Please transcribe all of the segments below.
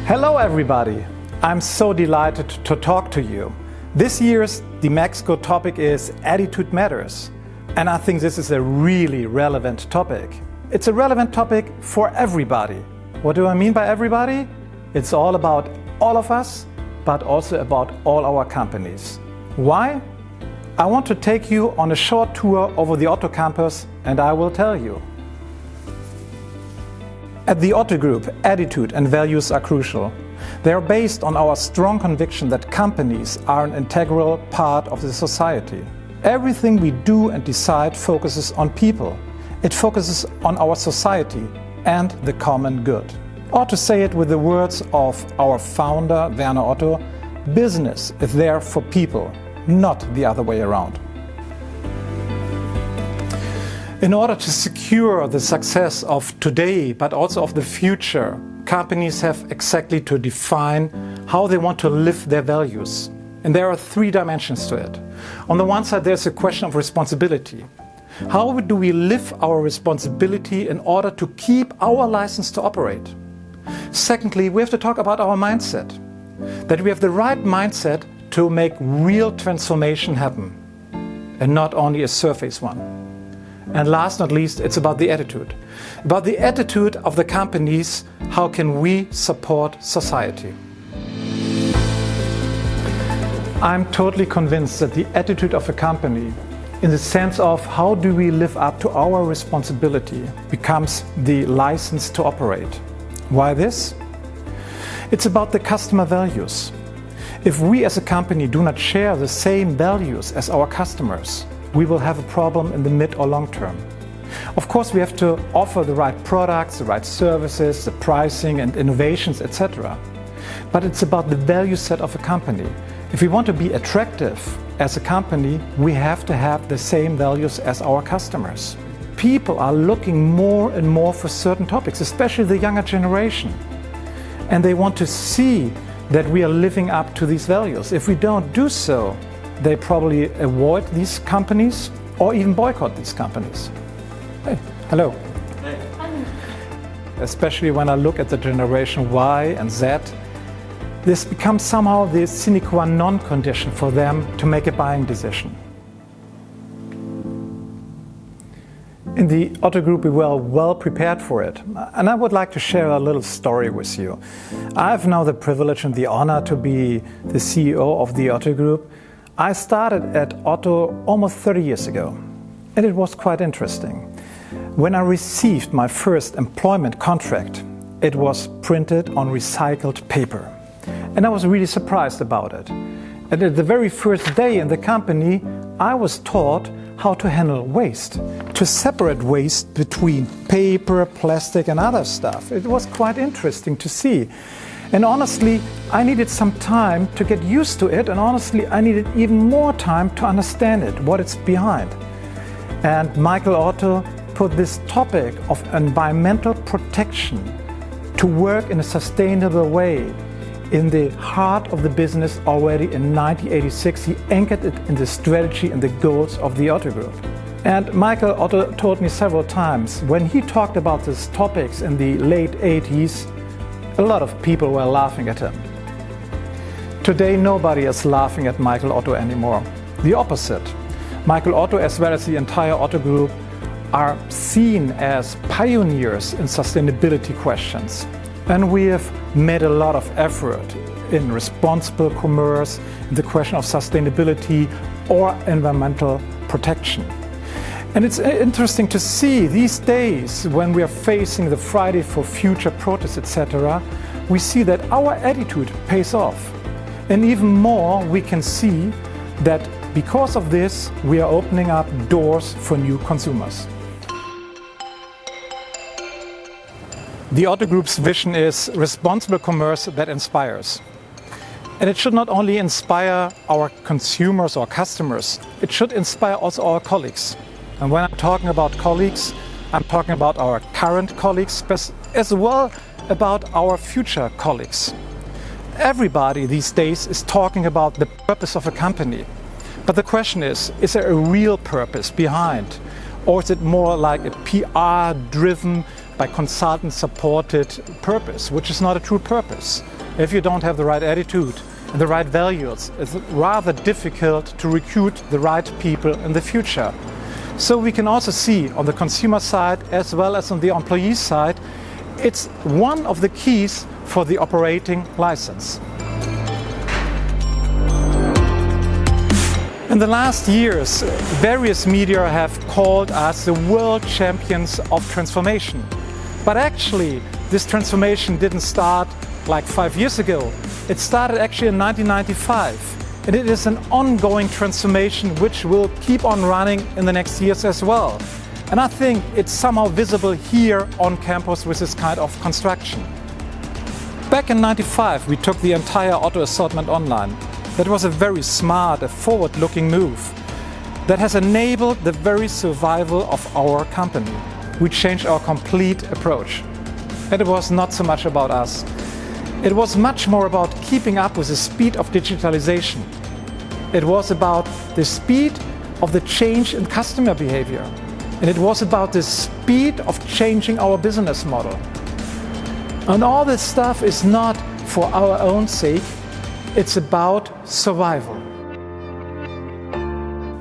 Hello everybody! I'm so delighted to talk to you. This year's DMEXCO topic is Attitude Matters. And I think this is a really relevant topic. It's a relevant topic for everybody. What do I mean by everybody? It's all about all of us, but also about all our companies. Why? I want to take you on a short tour over the Otto Campus, and I will tell you. At the Otto Group, attitude and values are crucial. They are based on our strong conviction that companies are an integral part of the society. Everything we do and decide focuses on people. It focuses on our society and the common good. Or to say it with the words of our founder, Werner Otto, business is there for people, not the other way around. In order to secure the success of today, but also of the future, companies have exactly to define how they want to live their values. And there are three dimensions to it. On the one side, there's a question of responsibility. How do we live our responsibility in order to keep our license to operate? Secondly, we have to talk about our mindset. That we have the right mindset to make real transformation happen, and not only a surface one. And last not least, it's about the attitude. About the attitude of the companies, how can we support society? I'm totally convinced that the attitude of a company, in the sense of how do we live up to our responsibility, becomes the license to operate. Why this? It's about the customer values. If we as a company do not share the same values as our customers, we will have a problem in the mid or long term. Of course, we have to offer the right products, the right services, the pricing and innovations, etc. But it's about the value set of a company. If we want to be attractive as a company, we have to have the same values as our customers. People are looking more and more for certain topics, especially the younger generation. And they want to see that we are living up to these values. If we don't do so, they probably avoid these companies or even boycott these companies. Hey, hello. Hey. Especially when I look at the generation Y and Z, this becomes somehow the sine qua non condition for them to make a buying decision. In the Otto Group, we were well prepared for it. And I would like to share a little story with you. I have now the privilege and the honor to be the CEO of the Otto Group. I started at Otto almost 30 years ago, and it was quite interesting. When I received my first employment contract, it was printed on recycled paper. And I was really surprised about it. And at the very first day in the company, I was taught how to handle waste, to separate waste between paper, plastic and other stuff. It was quite interesting to see. And honestly, I needed some time to get used to it, and honestly, I needed even more time to understand it, what it's behind. And Michael Otto put this topic of environmental protection to work in a sustainable way in the heart of the business already in 1986. He anchored it in the strategy and the goals of the Otto Group. And Michael Otto told me several times, when he talked about these topics in the late 80s, a lot of people were laughing at him. Today, nobody is laughing at Michael Otto anymore. The opposite. Michael Otto, as well as the entire Otto Group, are seen as pioneers in sustainability questions. And we have made a lot of effort in responsible commerce, in the question of sustainability or environmental protection. And it's interesting to see these days when we are facing the Friday for Future protests, etc., we see that our attitude pays off. And even more, we can see that because of this, we are opening up doors for new consumers. The Otto Group's vision is responsible commerce that inspires. And it should not only inspire our consumers or customers, it should inspire also our colleagues. And when I'm talking about colleagues, I'm talking about our current colleagues, as well about our future colleagues. Everybody these days is talking about the purpose of a company. But the question is there a real purpose behind? Or is it more like a PR-driven, by consultant-supported purpose, which is not a true purpose? if you don't have the right attitude and the right values, it's rather difficult to recruit the right people in the future. So we can also see on the consumer side as well as on the employee side, it's one of the keys for the operating license. In the last years, various media have called us the world champions of transformation. But actually, this transformation didn't start like 5 years ago. It started actually in 1995. And it is an ongoing transformation which will keep on running in the next years as well. And I think it's somehow visible here on campus with this kind of construction. Back in 1995, we took the entire Otto assortment online. That was a very smart, a forward-looking move that has enabled the very survival of our company. We changed our complete approach. And it was not so much about us. It was much more about keeping up with the speed of digitalization. It was about the speed of the change in customer behavior. And it was about the speed of changing our business model. And all this stuff is not for our own sake. It's about survival.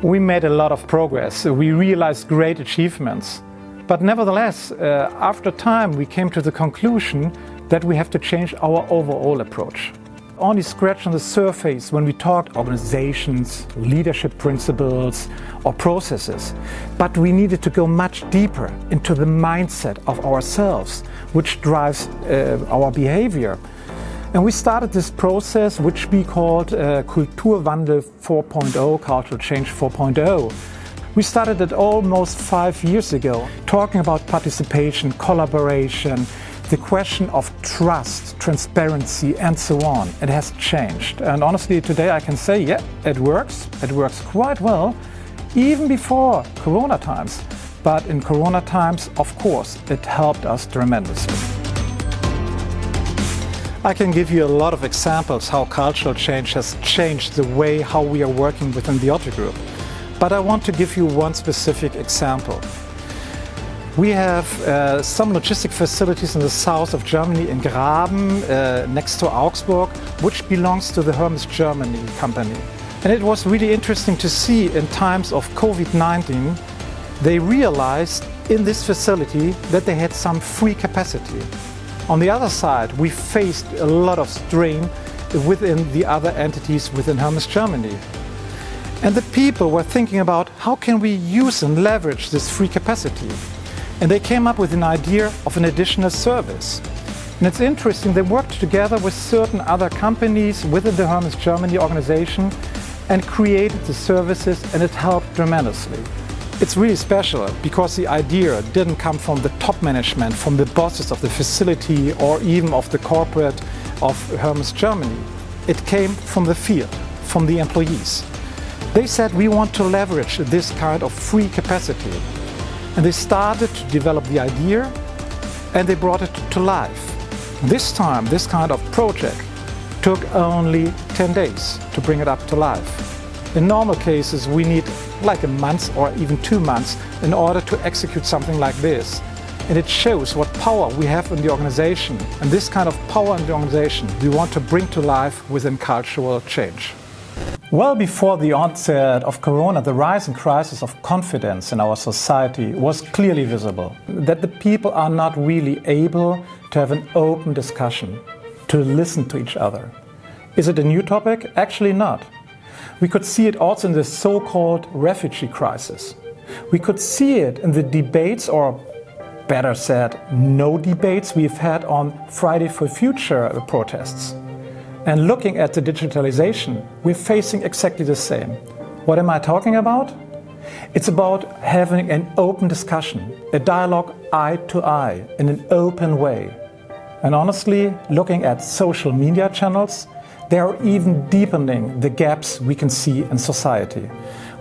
We made a lot of progress. We realized great achievements. But nevertheless, after time, we came to the conclusion that we have to change our overall approach. Only scratch on the surface when we talked organizations, leadership principles, or processes. But we needed to go much deeper into the mindset of ourselves, which drives our behavior. And we started this process which we called Kulturwandel 4.0, Cultural Change 4.0. We started it almost 5 years ago, talking about participation, collaboration, the question of trust, transparency, and so on. It has changed. And honestly, today I can say, yeah, it works. It works quite well, even before Corona times. But in Corona times, of course, it helped us tremendously. I can give you a lot of examples how cultural change has changed the way how we are working within the Otto Group. But I want to give you one specific example. We have some logistic facilities in the south of Germany, in Graben, next to Augsburg, which belongs to the Hermes Germany company. And it was really interesting to see in times of COVID-19, they realized in this facility that they had some free capacity. On the other side, we faced a lot of strain within the other entities within Hermes Germany. And the people were thinking about how can we use and leverage this free capacity. And they came up with an idea of an additional service. And it's interesting, they worked together with certain other companies within the Hermes Germany organization and created the services, and it helped tremendously. It's really special because the idea didn't come from the top management, from the bosses of the facility or even of the corporate of Hermes Germany. It came from the field, from the employees. They said we want to leverage this kind of free capacity. And they started to develop the idea and they brought it to life. This time, this kind of project took only 10 days to bring it up to life. In normal cases, we need like a month or even 2 months in order to execute something like this. And it shows what power we have in the organization. And this kind of power in the organization we want to bring to life within cultural change. Well before the onset of Corona, the rise and crisis of confidence in our society was clearly visible. That the people are not really able to have an open discussion, to listen to each other. Is it a new topic? Actually not. We could see it also in the so-called refugee crisis. We could see it in the debates, or better said, no debates we've had on Friday for Future protests. And looking at the digitalization, we're facing exactly the same. What am I talking about? It's about having an open discussion, a dialogue eye to eye in an open way. And honestly, looking at social media channels, they are even deepening the gaps we can see in society.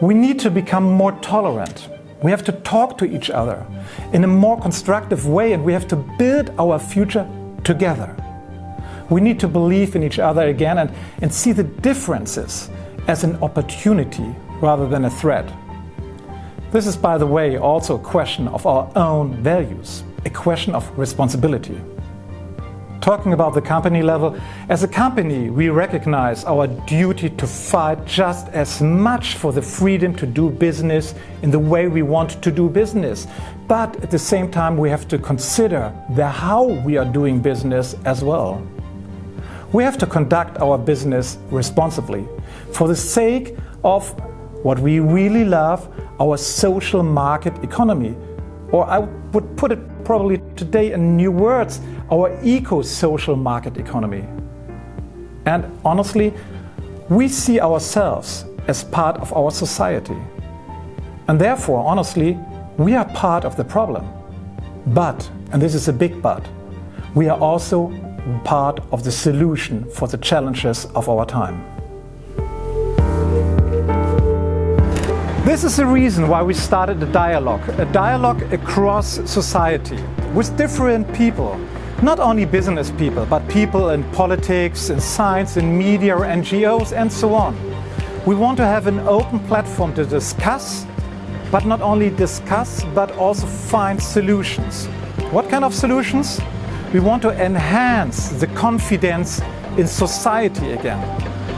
We need to become more tolerant. We have to talk to each other in a more constructive way, and we have to build our future together. We need to believe in each other again and see the differences as an opportunity rather than a threat. This is, by the way, also a question of our own values, a question of responsibility. talking about the company level, as a company, we recognize our duty to fight just as much for the freedom to do business in the way we want to do business. But at the same time, we have to consider the how we are doing business as well. We have to conduct our business responsibly for the sake of what we really love, our social market economy. Or I would put it probably today in new words, our eco-social market economy. And honestly, we see ourselves as part of our society. And therefore, honestly, we are part of the problem. But, and this is a big but, we are also part of the solution for the challenges of our time. This is the reason why we started a dialogue across society with different people, not only business people, but people in politics, in science, in media, NGOs, and so on. We want to have an open platform to discuss, but not only discuss, but also find solutions. What kind of solutions? We want to enhance the confidence in society again.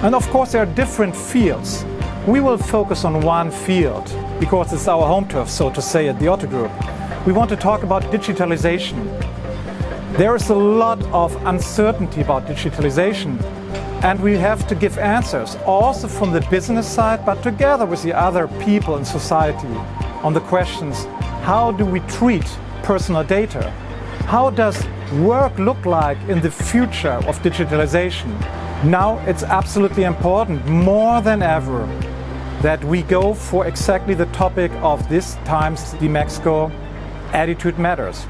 And of course, there are different fields. We will focus on one field because it's our home turf, so to say, at the Otto Group. We want to talk about digitalization. There is a lot of uncertainty about digitalization, and we have to give answers also from the business side, but together with the other people in society on the questions: how do we treat personal data? How does work look like in the future of digitalization? Now it's absolutely important, more than ever, that we go for exactly the topic of this time's DMEXCO, attitude matters.